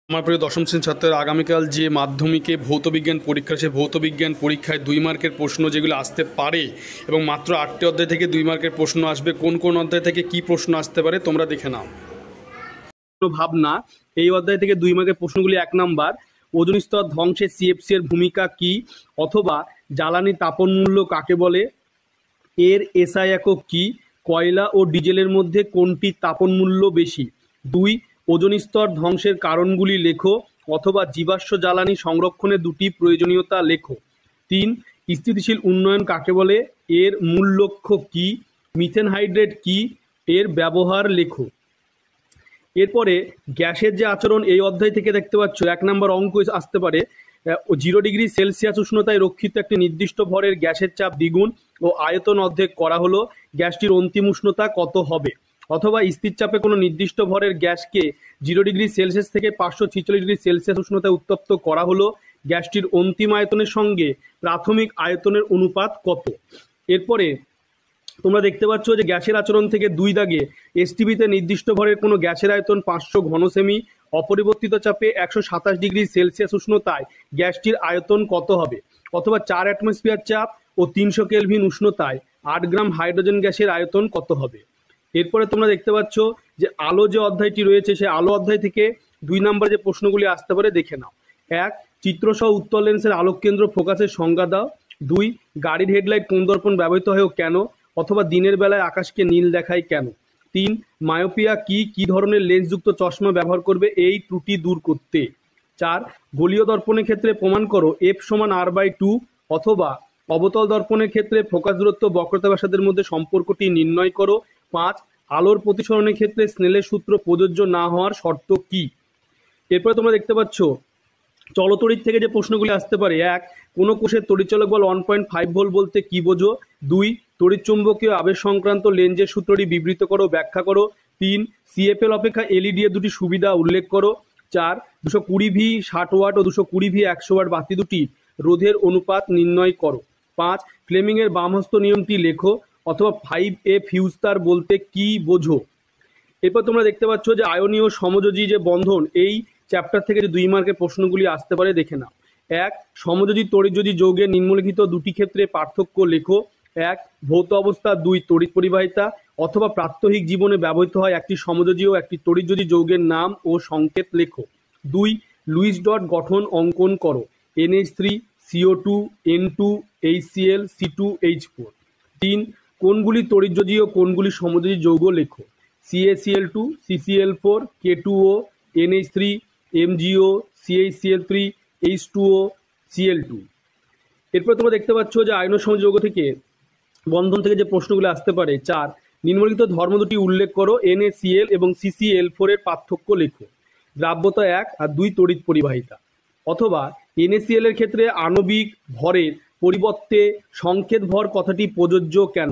আমার প্রিয় দশম শ্রেণীর ছাত্ররা আগামীকাল যে মাধ্যমিকে ভৌতবিজ্ঞান পরীক্ষা, সে ভৌতবিজ্ঞান পরীক্ষায় 2 মার্কের প্রশ্ন যেগুলো আসতে পারে এবং মাত্র 8টি অধ্যায় থেকে 2 মার্কের প্রশ্ন আসবে। কোন কোন অধ্যায় থেকে কি প্রশ্ন আসতে পারে তোমরা দেখে নাও। ভাবনা এই অধ্যায় থেকে 2 মার্কের প্রশ্নগুলি। 1 নাম্বার, ওজোন স্তর ধ্বংসে সিএফসি এর ভূমিকা কি, অথবা জ্বালানি তাপন মূল্য কাকে বলে, এর এসআই একক কি, কয়লা ও ডিজেলের মধ্যে কোনটি তাপন মূল্য বেশি। 2, ওজোন স্তর ধ্বংসের কারণগুলি লেখো, অথবা জীবাশ্ম জ্বালানি সংরক্ষণের দুটি প্রয়োজনীয়তা লেখো। 3, স্থিতিশীল উন্নয়ন কাকে বলে, এর মূল লক্ষ্য কি, মিথেন হাইড্রেট কি, এর ব্যবহার লেখো। এরপরে গ্যাসের যে আচরণ এই অধ্যায় থেকে দেখতে পাচ্ছ 1 নম্বর অঙ্ক আসতে পারে। 0 ডিগ্রি সেলসিয়াস উষ্ণতায় রক্ষিত একটি নির্দিষ্ট ভরের গ্যাসের চাপ দ্বিগুণ ও আয়তন অর্ধেক করা হলো, গ্যাসটির অন্তিম উষ্ণতা কত হবে। অথবা স্থির চাপে কোনো নির্দিষ্ট ভরের গ্যাসকে 0 ডিগ্রি সেলসিয়াস থেকে 546 ডিগ্রি সেলসিয়াস উষ্ণতায় উত্তপ্ত করা হলো, গ্যাসটির অন্তিম আয়তনের সঙ্গে প্রাথমিক আয়তনের অনুপাত কত। এরপরে তোমরা দেখতে পাচ্ছ যে গ্যাসের আচরণ থেকে 2 দাগে এসটিবিতে নির্দিষ্ট ভরের কোনো গ্যাসের আয়তন 500 ঘন সেমি, অপরিবর্তিত চাপে 127 ডিগ্রি সেলসিয়াস উষ্ণতায় গ্যাসটির আয়তন কত হবে। অথবা 4 অ্যাটমসফিয়ার চাপ ও 300 কেলভিন উষ্ণতায় 8 গ্রাম হাইড্রোজেন গ্যাসের আয়তন কত হবে। এরপরে তোমরা দেখতে পাচ্ছ যে আলো যে অধ্যায়টি রয়েছে, সেই আলো অধ্যায় থেকে 2 নম্বর যে প্রশ্নগুলি আসতে পারে দেখে নাও। 1, চিত্রসহ উত্তল লেন্সের আলোককেন্দ্র ফোকাসের সংজ্ঞা দাও। 2, গাড়ির হেডলাইট কোন দর্পণ ব্যবহৃত হয় ও কেন, অথবা দিনের বেলায় আকাশকে নীল দেখায় কেন। 3, মায়োপিয়া কি, কি ধরনের লেন্সযুক্ত চশমা ব্যবহার করবে এই ত্রুটি দূর করতে। 4, গোলীয় দর্পণের ক্ষেত্রে প্রমাণ করো F সমান R/2, অথবা অবতল দর্পণের ক্ষেত্রে ফোকাস দূরত্ব বক্রতা ব্যাসার্ধের মধ্যে সম্পর্কটি নির্ণয় করো। 5, আলোর প্রতিসরণের ক্ষেত্রে স্নেলের সূত্র প্রযোজ্য না হওয়ার শর্ত কি। এরপরে তোমরা দেখতে পাচ্ছ চলতড়িৎ থেকে যে প্রশ্নগুলি আসতে পারে। 1, কোনো কোষের তড়িৎচালক বল 1.5 ভোল্ট বলতে কি বোঝো। 2, তড়িৎচুম্বকীয় আবেশ সংক্রান্ত লেন্সের সূত্রটি বিবৃত করো, ব্যাখ্যা করো। 3, সিএফএল অপেক্ষা এলইডি এর দুটি সুবিধা উল্লেখ করো। 4, 220 ভি 60 ওয়াট ও 220 ভি 100 ওয়াট বাতি দুটি রোধের অনুপাত নির্ণয় করো। 5, ফ্লেমিং এর বামহস্ত নিয়মটি লেখো, অথবা 5A ফিউজ তার বলতে কি বোঝো। এরপর তোমরা দেখতে পাচ্ছ যে আয়নীয় সমযোজী যে বন্ধন এই চ্যাপ্টার থেকে যে 2 মার্কের প্রশ্নগুলি আসতে পারে দেখে নাও। 1, সমযোজী তড়িৎযোজী যৌগের নিম্নলিখিত দুটি ক্ষেত্রে পার্থক্য লেখো। 1, ভৌত অবস্থা। 2, তড়িৎ পরিবাহিতা। অথবা প্রাত্যহিক জীবনে ব্যবহৃত হয় একটি সমযোজী ও একটি তড়িৎযোজী যৌগের নাম ও সংকেত লেখো। 2, লুইস ডট গঠন অঙ্কন করো, NH3 CO2 N2 HCl C2H4। 3, কোনগুলি তড়িৎযোজী ও কোনগুলি সমযোজী যৌগ লেখো। CaCl2 CCl4 K2O NH3 MgO CaCl3 H2O Cl2। এরপর তোমরা দেখতে পাচ্ছ যে আয়ন সংযোগ থেকে বন্ধন থেকে যে প্রশ্নগুলো আসতে পারে। 4, নিম্নলিখিত ধর্ম দুটি উল্লেখ করো, NaCl এবং CCl4 এর পার্থক্য লেখো। দ্রাব্যতা 1 আর 2 তড়িৎ পরিবাহিতা। অথবা NaCl এর ক্ষেত্রে আণবিক ভরের পরিবর্তে সংকেত ভর কথাটি প্রযোজ্য কেন।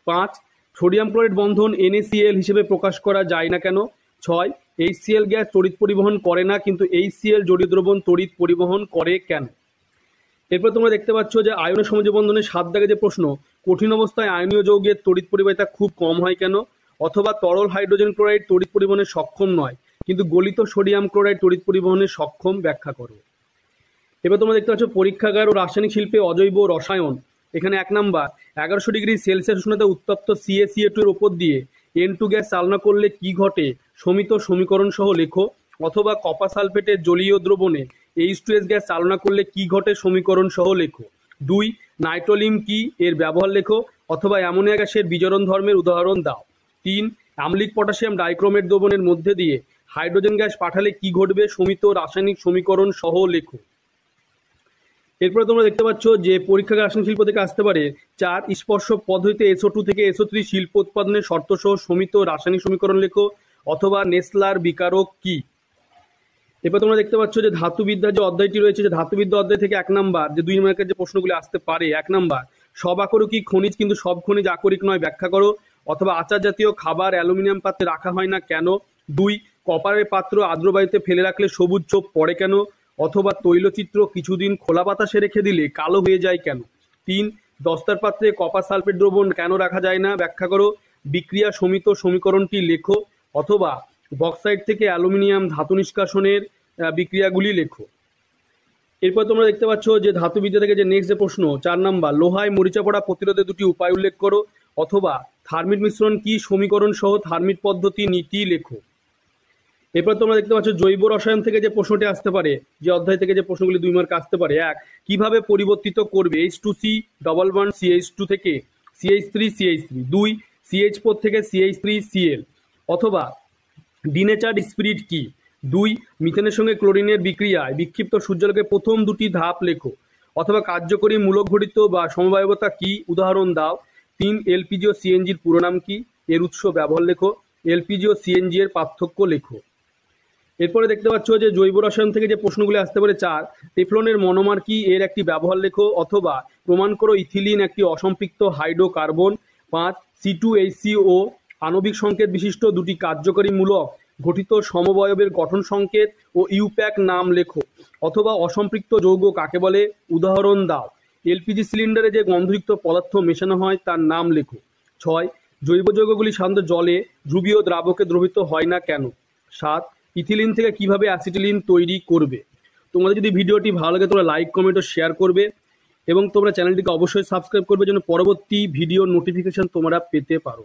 5, সোডিয়াম ক্লোরাইড বন্ধন NaCl হিসেবে প্রকাশ করা যায় না কেন। 6, HCl গ্যাস তড়িৎ পরিবহন করে না কিন্তু HCl জলীয় দ্রবণ তড়িৎ পরিবহন করে কেন। এরপর তোমরা দেখতে পাচ্ছ যে আয়ন সমযোজী বন্ধনের 7 দাগে যে প্রশ্ন, কঠিন অবস্থায় আয়নীয় যৌগের তড়িৎ পরিবাহিতা খুব কম হয় কেন। অথবা তরল হাইড্রোজেন ক্লোরাইড তড়িৎ পরিবহনে সক্ষম নয় কিন্তু গলিত সোডিয়াম ক্লোরাইড তড়িৎ পরিবহনে সক্ষম, ব্যাখ্যা করো। এবার তোমরা দেখতে পাচ্ছ পরীক্ষাগার ও রাসায়নিক শিল্পে অজৈব রসায়ন। এখানে 1 নাম্বার, 1100 ডিগ্রি সেলসিয়াস উষ্ণতায় উত্তপ্ত CaCO2 এর উপর দিয়ে N2 গ্যাস চালনা করলে কি ঘটে সমিত সমীকরণ সহ লেখো। অথবা কপার সালফেটের জলীয় দ্রবণে H2S গ্যাস চালনা করলে কি ঘটে সমীকরণ সহ লেখো। 2, নাইট্রোলিন কি, এর ব্যবহার লেখো। অথবা অ্যামোনিয়া গ্যাসের বিজরণ ধর্মের উদাহরণ দাও। 3, অ্যামলিক পটাশিয়াম ডাইক্রোমেট দ্রবণের মধ্যে দিয়ে হাইড্রোজেন গ্যাস পাঠালে কি ঘটবে সমিত রাসায়নিক সমীকরণ সহ লেখো। এরপরে তোমরা দেখতে পাচ্ছ যে পরীক্ষাগার রাসায়নিক শিল্প থেকে আসতে পারে। 4, স্পর্শ পদ্ধতিতে SO2 থেকে SO3 শিল্প উৎপাদনের শর্ত সহ সমিত রাসায়নিক সমীকরণ লেখো। অথবা নেসলার বিকারক কি। এরপর তোমরা দেখতে পাচ্ছ যে ধাতুবিদ্যা যে অধ্যায়টি রয়েছে, যে ধাতুবিদ্যা অধ্যায় থেকে 1 নাম্বার যে 2 মার্কের যে প্রশ্নগুলি আসতে পারে। 1 নাম্বার, সব আকরিক খনিজ কিন্তু সব খনিজ আকরিক নয়, ব্যাখ্যা করো। অথবা আচার জাতীয় খাবার অ্যালুমিনিয়াম পাত্রে রাখা হয় না কেন। 2, কপারের পাত্র আর্দ্র বায়ুতে ফেলে রাখলে সবুজ ছোপ পড়ে কেন। অথবা তৈলচিত্র কিছুদিন খোলা বাতাসে রেখে দিলে কালো হয়ে যায় কেন। 3, দস্তার পাত্রে কপার সালফেট দ্রবণ কেন রাখা যায় না, ব্যাখ্যা করো। বিক্রিয়া সমিত সমীকরণটি লেখো। অথবা বক্সাইট থেকে অ্যালুমিনিয়াম ধাতু নিষ্কাশনের বিক্রিয়াগুলি লেখো। এরপর তোমরা দেখতে পাচ্ছ যে ধাতুবিদ্যা থেকে যে নেক্সট যে প্রশ্ন 4 নাম্বার, লোহায় মরিচা পড়া প্রতিরোধে দুটি উপায় উল্লেখ করো, অথবা থার্মিট মিশ্রণ কি, সমীকরণ সহ থার্মিট পদ্ধতি নীতি লেখো। এরপর তোমরা দেখতে পাচ্ছ জৈব রসায়ন থেকে যে প্রশ্নটি আসতে পারে, যে অধ্যায় থেকে যে প্রশ্নগুলি 2 মার্ক আসতে পারে, 1 কিভাবে পরিবর্তিত করবে H2C ডবল বন্ড CH2 থেকে CH3CH3, 2 CH4 থেকে CH3Cl, অথবা ডিনেচার্ড স্পিরিট কি, 2 মিথেনের সঙ্গে ক্লোরিনের বিক্রিয়ায় বিক্ষিপ্ত সূর্যালোকের প্রথম দুটি ধাপ লেখো, অথবা কার্যকরী মূলক ঘটিত বা সমবায়বতা কি, উদাহরণ দাও, 3 এলপিজি ও সিএনজির পুরো নাম কি, এর উৎস ব্যবহার লেখো, এলপিজি ও সিএনজি এর পার্থক্য লেখো। এরপরে দেখতে পাচ্ছ যে জৈব রসায়ন থেকে যে প্রশ্নগুলি আসতে পারে 4 টেফলনের মনোমার কি, এর একটি ব্যবহার লেখো, অথবা প্রমাণ করো ইথিলিন একটি অসম্পৃক্ত হাইড্রোকার্বন, 5 C2HCO আণবিক সংকেত বিশিষ্ট দুটি কার্যকরী মূলক গঠিত সমবয়বের গঠন সংকেত ও ইউপ্যাক নাম লেখো, অথবা অসম্পৃক্ত যৌগ কাকে বলে, উদাহরণ দাও, এলপিজি সিলিন্ডারে যে গন্ধযুক্ত পদার্থ মেশানো হয় তার নাম লেখো। 6 জৈব যৌগগুলি সাধারণত জলে ধ্রুবীয় দ্রাবকে দ্রবীভূত হয় না কেন। 7 ইথিলিন থেকে কিভাবে অ্যাসিটিলিন তৈরি করবে। তোমাদের যদি ভিডিওটি ভালো লাগে তোমরা লাইক কমেন্ট ও শেয়ার করবে, এবং তোমরা চ্যানেলটিকে অবশ্যই সাবস্ক্রাইব করবে যেন পরবর্তী ভিডিও নোটিফিকেশন তোমরা পেতে পারো।